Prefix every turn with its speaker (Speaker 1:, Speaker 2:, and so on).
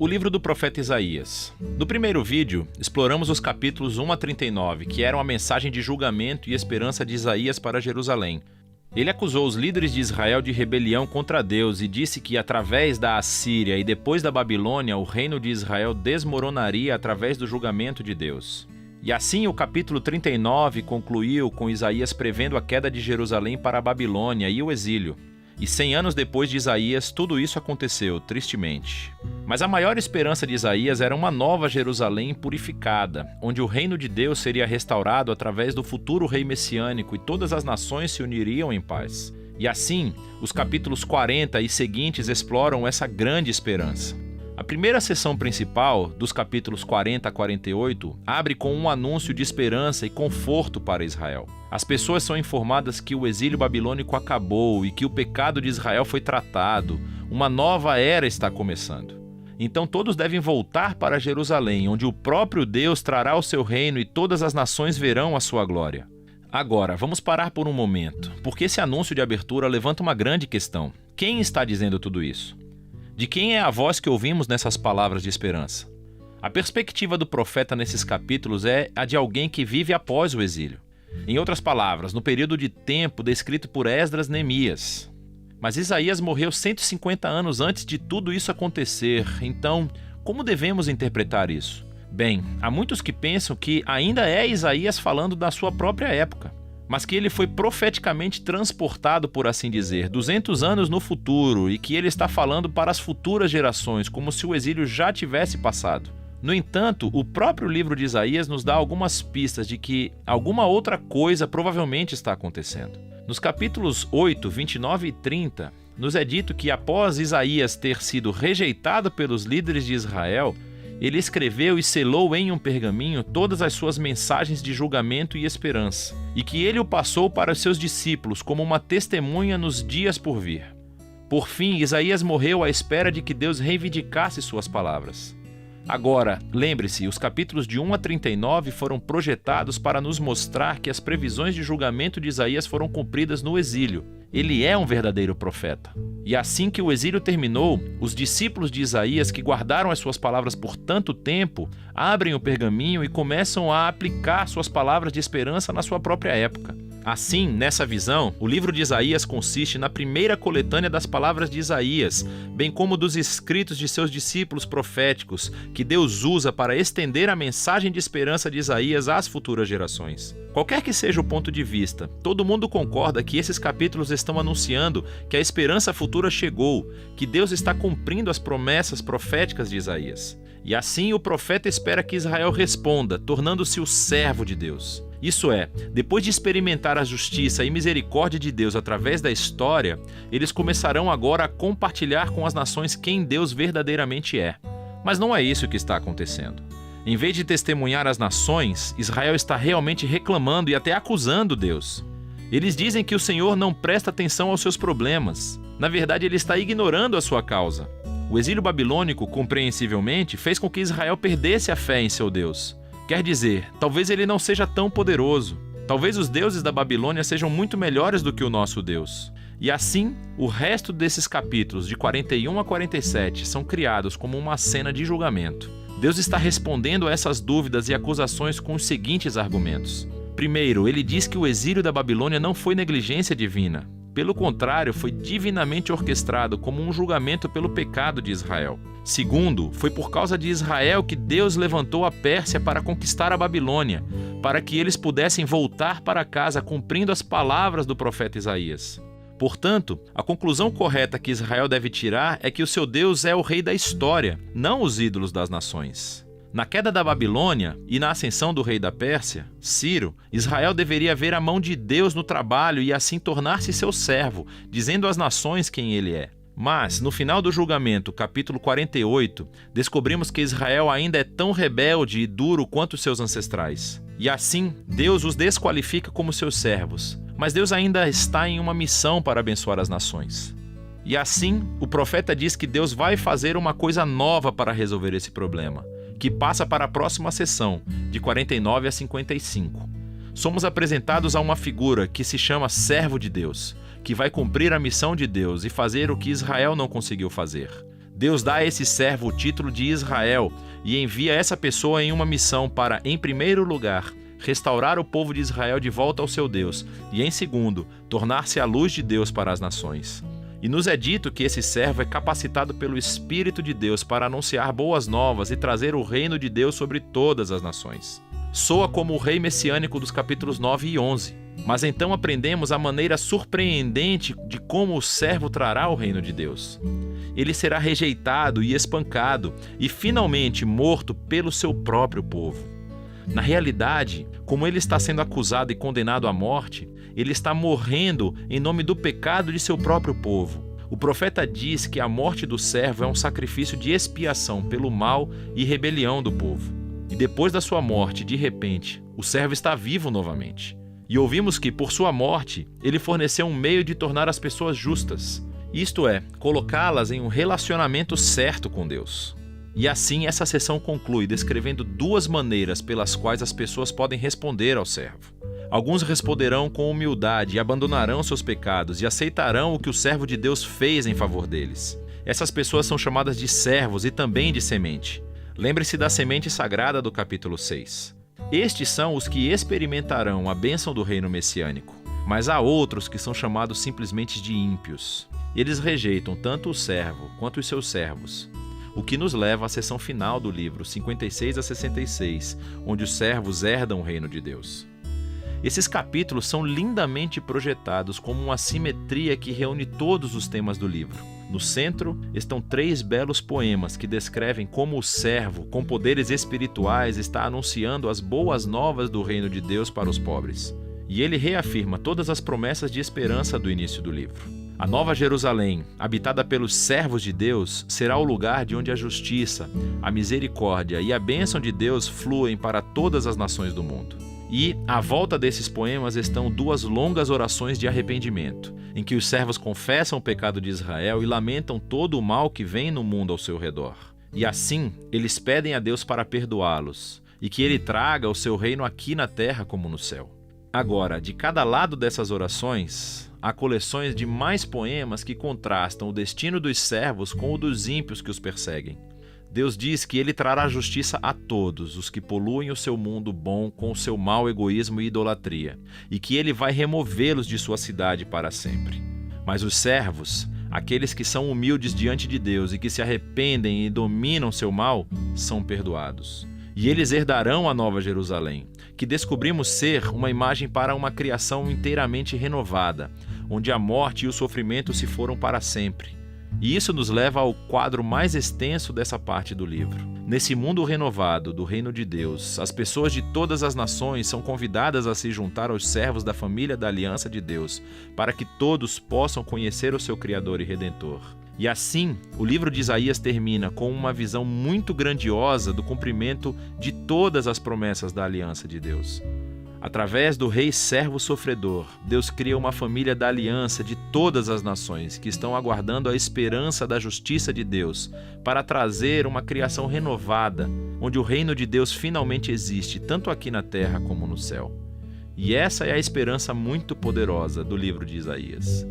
Speaker 1: O livro do profeta Isaías. No primeiro vídeo, exploramos os capítulos 1 a 39, que eram a mensagem de julgamento e esperança de Isaías para Jerusalém. Ele acusou os líderes de Israel de rebelião contra Deus e disse que através da Assíria e depois da Babilônia, o reino de Israel desmoronaria através do julgamento de Deus. E assim o capítulo 39 concluiu com Isaías prevendo a queda de Jerusalém para a Babilônia e o exílio. E 100 anos depois de Isaías, tudo isso aconteceu, tristemente. Mas a maior esperança de Isaías era uma nova Jerusalém purificada, onde o reino de Deus seria restaurado através do futuro rei messiânico e todas as nações se uniriam em paz. E assim, os capítulos 40 e seguintes exploram essa grande esperança. A primeira sessão principal, dos capítulos 40 a 48, abre com um anúncio de esperança e conforto para Israel. As pessoas são informadas que o exílio babilônico acabou e que o pecado de Israel foi tratado. Uma nova era está começando. Então todos devem voltar para Jerusalém, onde o próprio Deus trará o seu reino e todas as nações verão a sua glória. Agora, vamos parar por um momento, porque esse anúncio de abertura levanta uma grande questão. Quem está dizendo tudo isso? De quem é a voz que ouvimos nessas palavras de esperança? A perspectiva do profeta nesses capítulos é a de alguém que vive após o exílio. Em outras palavras, no período de tempo descrito por Esdras Neemias. Mas Isaías morreu 150 anos antes de tudo isso acontecer, então como devemos interpretar isso? Bem, há muitos que pensam que ainda é Isaías falando da sua própria época, mas que ele foi profeticamente transportado, por assim dizer, 200 anos no futuro e que ele está falando para as futuras gerações, como se o exílio já tivesse passado. No entanto, o próprio livro de Isaías nos dá algumas pistas de que alguma outra coisa provavelmente está acontecendo. Nos capítulos 8, 29 e 30, nos é dito que após Isaías ter sido rejeitado pelos líderes de Israel, ele escreveu e selou em um pergaminho todas as suas mensagens de julgamento e esperança, e que ele o passou para os seus discípulos como uma testemunha nos dias por vir. Por fim, Isaías morreu à espera de que Deus reivindicasse suas palavras. Agora, lembre-se, os capítulos de 1 a 39 foram projetados para nos mostrar que as previsões de julgamento de Isaías foram cumpridas no exílio. Ele é um verdadeiro profeta. E assim que o exílio terminou, os discípulos de Isaías, que guardaram as suas palavras por tanto tempo, abrem o pergaminho e começam a aplicar suas palavras de esperança na sua própria época. Assim, nessa visão, o livro de Isaías consiste na primeira coletânea das palavras de Isaías, bem como dos escritos de seus discípulos proféticos, que Deus usa para estender a mensagem de esperança de Isaías às futuras gerações. Qualquer que seja o ponto de vista, todo mundo concorda que esses capítulos estão anunciando que a esperança futura chegou, que Deus está cumprindo as promessas proféticas de Isaías. E assim o profeta espera que Israel responda, tornando-se o servo de Deus. Isso é, depois de experimentar a justiça e misericórdia de Deus através da história, eles começarão agora a compartilhar com as nações quem Deus verdadeiramente é. Mas não é isso que está acontecendo. Em vez de testemunhar às nações, Israel está realmente reclamando e até acusando Deus. Eles dizem que o Senhor não presta atenção aos seus problemas. Na verdade, ele está ignorando a sua causa. O exílio babilônico, compreensivelmente, fez com que Israel perdesse a fé em seu Deus. Quer dizer, talvez ele não seja tão poderoso. Talvez os deuses da Babilônia sejam muito melhores do que o nosso Deus. E assim, o resto desses capítulos, de 41 a 47, são criados como uma cena de julgamento. Deus está respondendo a essas dúvidas e acusações com os seguintes argumentos. Primeiro, ele diz que o exílio da Babilônia não foi negligência divina. Pelo contrário, foi divinamente orquestrado como um julgamento pelo pecado de Israel. Segundo, foi por causa de Israel que Deus levantou a Pérsia para conquistar a Babilônia, para que eles pudessem voltar para casa cumprindo as palavras do profeta Isaías. Portanto, a conclusão correta que Israel deve tirar é que o seu Deus é o rei da história, não os ídolos das nações. Na queda da Babilônia e na ascensão do rei da Pérsia, Ciro, Israel deveria ver a mão de Deus no trabalho e assim tornar-se seu servo, dizendo às nações quem ele é. Mas, no final do julgamento, capítulo 48, descobrimos que Israel ainda é tão rebelde e duro quanto seus ancestrais. E assim, Deus os desqualifica como seus servos. Mas Deus ainda está em uma missão para abençoar as nações. E assim, o profeta diz que Deus vai fazer uma coisa nova para resolver esse problema, que passa para a próxima sessão, de 49 a 55. Somos apresentados a uma figura que se chama servo de Deus, que vai cumprir a missão de Deus e fazer o que Israel não conseguiu fazer. Deus dá a esse servo o título de Israel e envia essa pessoa em uma missão para, em primeiro lugar, restaurar o povo de Israel de volta ao seu Deus e, em segundo, tornar-se a luz de Deus para as nações. E nos é dito que esse servo é capacitado pelo Espírito de Deus para anunciar boas novas e trazer o reino de Deus sobre todas as nações. Soa como o rei messiânico dos capítulos 9 e 11. Mas então aprendemos a maneira surpreendente de como o servo trará o reino de Deus. Ele será rejeitado e espancado e finalmente morto pelo seu próprio povo. Na realidade, como ele está sendo acusado e condenado à morte, ele está morrendo em nome do pecado de seu próprio povo. O profeta diz que a morte do servo é um sacrifício de expiação pelo mal e rebelião do povo. E depois da sua morte, de repente, o servo está vivo novamente. E ouvimos que, por sua morte, ele forneceu um meio de tornar as pessoas justas. Isto é, colocá-las em um relacionamento certo com Deus. E assim essa sessão conclui descrevendo duas maneiras pelas quais as pessoas podem responder ao servo. Alguns responderão com humildade e abandonarão seus pecados e aceitarão o que o servo de Deus fez em favor deles. Essas pessoas são chamadas de servos e também de semente. Lembre-se da semente sagrada do capítulo 6. Estes são os que experimentarão a bênção do reino messiânico. Mas há outros que são chamados simplesmente de ímpios. Eles rejeitam tanto o servo quanto os seus servos. O que nos leva à seção final do livro 56 a 66, onde os servos herdam o reino de Deus. Esses capítulos são lindamente projetados como uma simetria que reúne todos os temas do livro. No centro estão 3 belos poemas que descrevem como o servo, com poderes espirituais, está anunciando as boas novas do reino de Deus para os pobres. E ele reafirma todas as promessas de esperança do início do livro. A Nova Jerusalém, habitada pelos servos de Deus, será o lugar de onde a justiça, a misericórdia e a bênção de Deus fluem para todas as nações do mundo. E, à volta desses poemas, estão 2 longas orações de arrependimento, em que os servos confessam o pecado de Israel e lamentam todo o mal que vem no mundo ao seu redor. E assim, eles pedem a Deus para perdoá-los, e que Ele traga o seu reino aqui na terra como no céu. Agora, de cada lado dessas orações, há coleções de mais poemas que contrastam o destino dos servos com o dos ímpios que os perseguem. Deus diz que Ele trará justiça a todos os que poluem o seu mundo bom com o seu mau egoísmo e idolatria, e que Ele vai removê-los de sua cidade para sempre. Mas os servos, aqueles que são humildes diante de Deus e que se arrependem e dominam seu mal, são perdoados. E eles herdarão a Nova Jerusalém, que descobrimos ser uma imagem para uma criação inteiramente renovada, onde a morte e o sofrimento se foram para sempre. E isso nos leva ao quadro mais extenso dessa parte do livro. Nesse mundo renovado do reino de Deus, as pessoas de todas as nações são convidadas a se juntar aos servos da família da aliança de Deus, para que todos possam conhecer o seu Criador e Redentor. E assim, o livro de Isaías termina com uma visão muito grandiosa do cumprimento de todas as promessas da aliança de Deus. Através do rei servo sofredor, Deus cria uma família da aliança de todas as nações que estão aguardando a esperança da justiça de Deus para trazer uma criação renovada, onde o reino de Deus finalmente existe, tanto aqui na terra como no céu. E essa é a esperança muito poderosa do livro de Isaías.